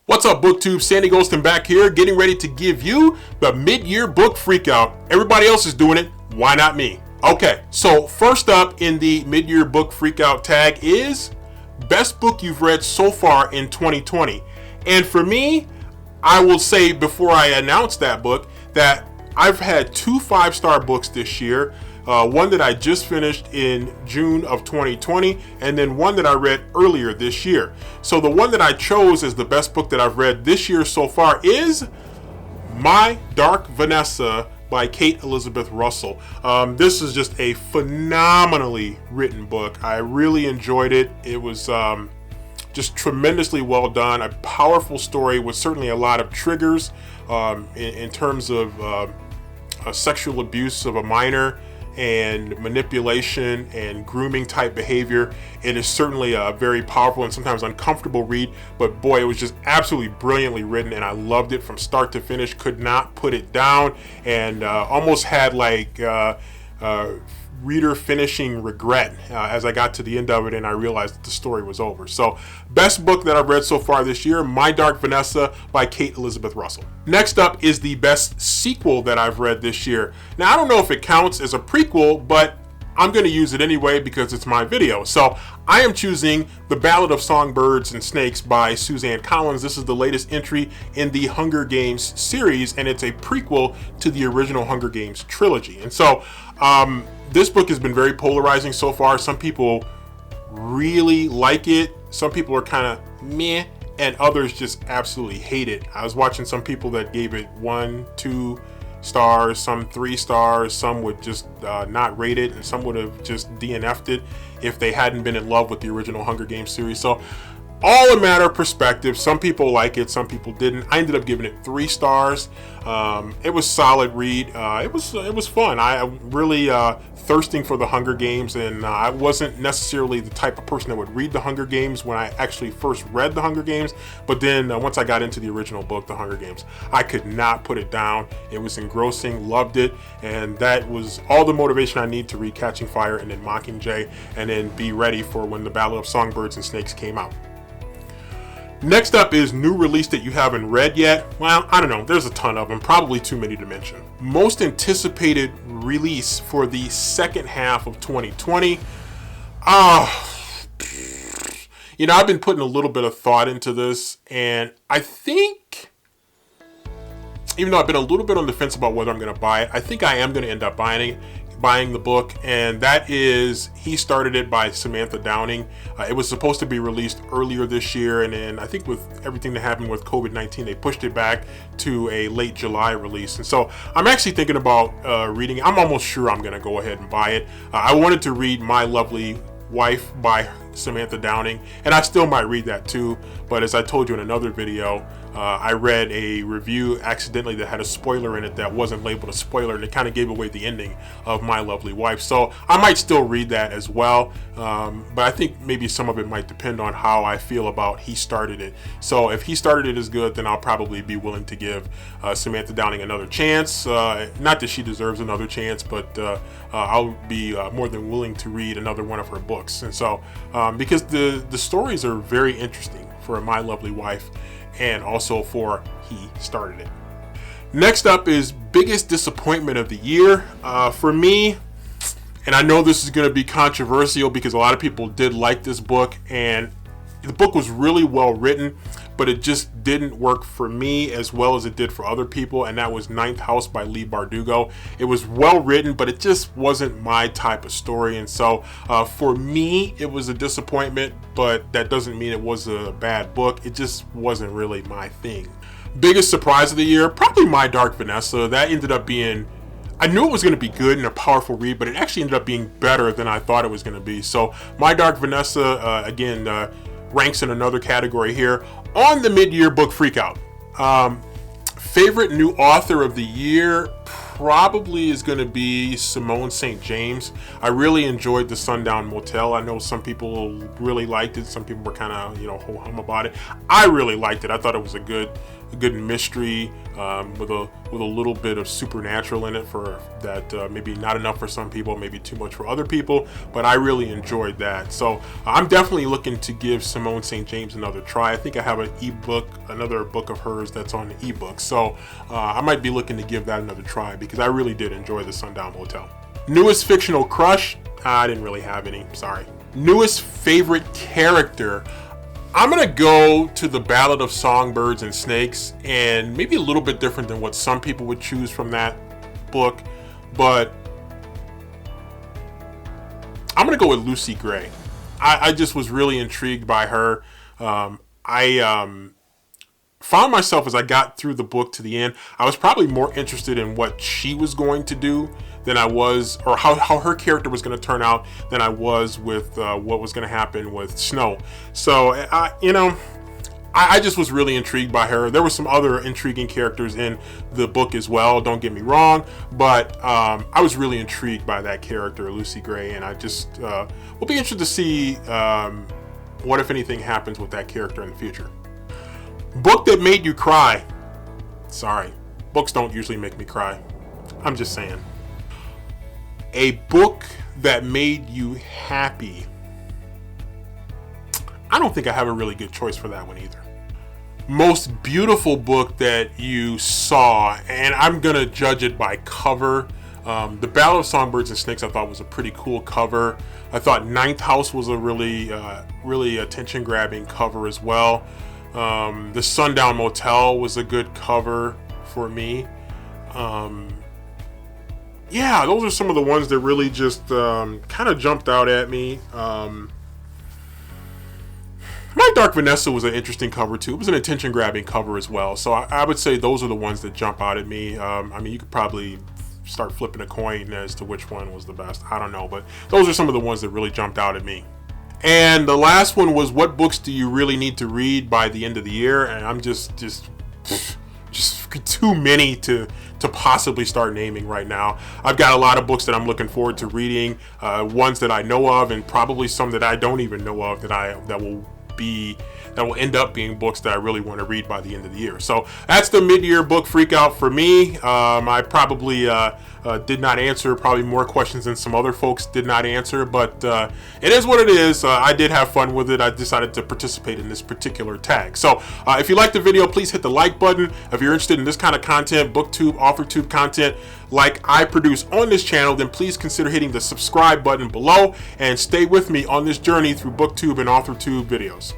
What's up, BookTube? Sandy Golston back here, getting ready to give you the mid-year book freakout. Everybody else is doing it, why not me? Okay, so first up in the mid-year book freakout tag is best book you've read so far in 2020. And for me, I will say before I announce that book that I've had two 5-star books this year. One that I just finished in June of 2020, and then one that I read earlier this year. So the one that I chose as the best book that I've read this year so far is My Dark Vanessa by Kate Elizabeth Russell. This is just a phenomenally written book. I really enjoyed it. It was just tremendously well done. A powerful story with certainly a lot of triggers in terms of sexual abuse of a minor and manipulation and grooming type behavior. It is certainly a very powerful and sometimes uncomfortable read, but boy, it was just absolutely brilliantly written, and I loved it from start to finish. Could not put it down, and almost had like reader finishing regret as I got to the end of it and I realized that the story was over. So best book that I've read so far this year, My Dark Vanessa by Kate Elizabeth Russell. Next up is the best sequel that I've read this year. Now I don't know if it counts as a prequel, but I'm going to use it anyway because it's my video. So I am choosing The Ballad of Songbirds and Snakes by Suzanne Collins. This is the latest entry in the Hunger Games series, and it's a prequel to the original Hunger Games trilogy. And so this book has been very polarizing so far. Some people really like it. Some people are kind of meh, and others just absolutely hate it. I was watching some people that gave it 1, 2 stars, some 3 stars, some would just not rate it, and some would have just DNF'd it if they hadn't been in love with the original Hunger Games series. So all a matter of perspective. Some people like it, some people didn't. I ended up giving it 3 stars. It was a solid read. It was fun. I really thirsting for the Hunger Games, and I wasn't necessarily the type of person that would read the Hunger Games when I actually first read the Hunger Games. But then once I got into the original book, the Hunger Games, I could not put it down. It was engrossing, loved it, and that was all the motivation I need to read Catching Fire and then Mockingjay, and then be ready for when The Ballad of Songbirds and Snakes came out. Next up is new release that you haven't read yet. Well, I don't know. There's a ton of them. Probably too many to mention. Most anticipated release for the second half of 2020. I've been putting a little bit of thought into this, and I think, even though I've been a little bit on the fence about whether I'm going to buy it, I think I am going to end up buying the book, and that is He Started It by Samantha Downing. It was supposed to be released earlier this year, and then I think with everything that happened with COVID-19, they pushed it back to a late July release. And so I'm actually thinking about reading it. I'm almost sure I'm going to go ahead and buy it. I wanted to read My Lovely Wife by Samantha Downing, and I still might read that too, but as I told you in another video, I read a review accidentally that had a spoiler in it that wasn't labeled a spoiler, and it kind of gave away the ending of My Lovely Wife. So I might still read that as well, but I think maybe some of it might depend on how I feel about He Started It. So if He Started It is good, then I'll probably be willing to give Samantha Downing another chance. Not that she deserves another chance, but I'll be more than willing to read another one of her books. And so because the stories are very interesting for My Lovely Wife, and also for He Started It. Next up is biggest disappointment of the year. For me, and I know this is going to be controversial because a lot of people did like this book, and the book was really well written, but it just didn't work for me as well as it did for other people, and that was Ninth House by Leigh Bardugo. It was well written, but it just wasn't my type of story, and so for me, it was a disappointment, but that doesn't mean it was a bad book. It just wasn't really my thing. Biggest surprise of the year, probably My Dark Vanessa. That ended up being, I knew it was going to be good and a powerful read, but it actually ended up being better than I thought it was going to be. So My Dark Vanessa, again, ranks in another category here on the mid-year book freakout. Favorite new author of the year, probably is going to be Simone St. James. I really enjoyed The Sundown Motel. I know some people really liked it. Some people were kind of, ho-hum about it. I really liked it. I thought it was a good mystery with a little bit of supernatural in it for that. Maybe not enough for some people, maybe too much for other people, but I really enjoyed that. So I'm definitely looking to give Simone St. James another try. I think I have another book of hers that's on the ebook. So I might be looking to give that another try because I really did enjoy The Sundown Motel. Newest fictional crush? I didn't really have any, sorry. Newest favorite character? I'm gonna go to The Ballad of Songbirds and Snakes, and maybe a little bit different than what some people would choose from that book, but I'm gonna go with Lucy Gray. I just was really intrigued by her. I found myself, as I got through the book to the end, I was probably more interested in what she was going to do than I was, or how her character was going to turn out than I was with what was going to happen with Snow. So, I just was really intrigued by her. There were some other intriguing characters in the book as well, don't get me wrong, but I was really intrigued by that character, Lucy Gray, and I just will be interested to see what, if anything, happens with that character in the future. Book that made you cry. Sorry, books don't usually make me cry. I'm just saying. A book that made you happy. I don't think I have a really good choice for that one either. Most beautiful book that you saw, and I'm gonna judge it by cover. The Ballad of Songbirds and Snakes I thought was a pretty cool cover. I thought Ninth House was a really attention-grabbing cover as well. The Sundown Motel was a good cover for me. Yeah, those are some of the ones that really just kind of jumped out at me. My Dark Vanessa was an interesting cover too. It was an attention-grabbing cover as well. So I would say those are the ones that jump out at me. You could probably start flipping a coin as to which one was the best. I don't know, but those are some of the ones that really jumped out at me. And the last one was, what books do you really need to read by the end of the year? And I'm just too many to possibly start naming right now. I've got a lot of books that I'm looking forward to reading, ones that I know of, and probably some that I don't even know of that will end up being books that I really want to read by the end of the year. So that's the mid-year book freakout for me. I probably did not answer probably more questions than some other folks did not answer, but it is what it is. I did have fun with it. I decided to participate in this particular tag. So if you liked the video, please hit the like button. If you're interested in this kind of content, BookTube, AuthorTube content like I produce on this channel, then please consider hitting the subscribe button below and stay with me on this journey through BookTube and AuthorTube videos.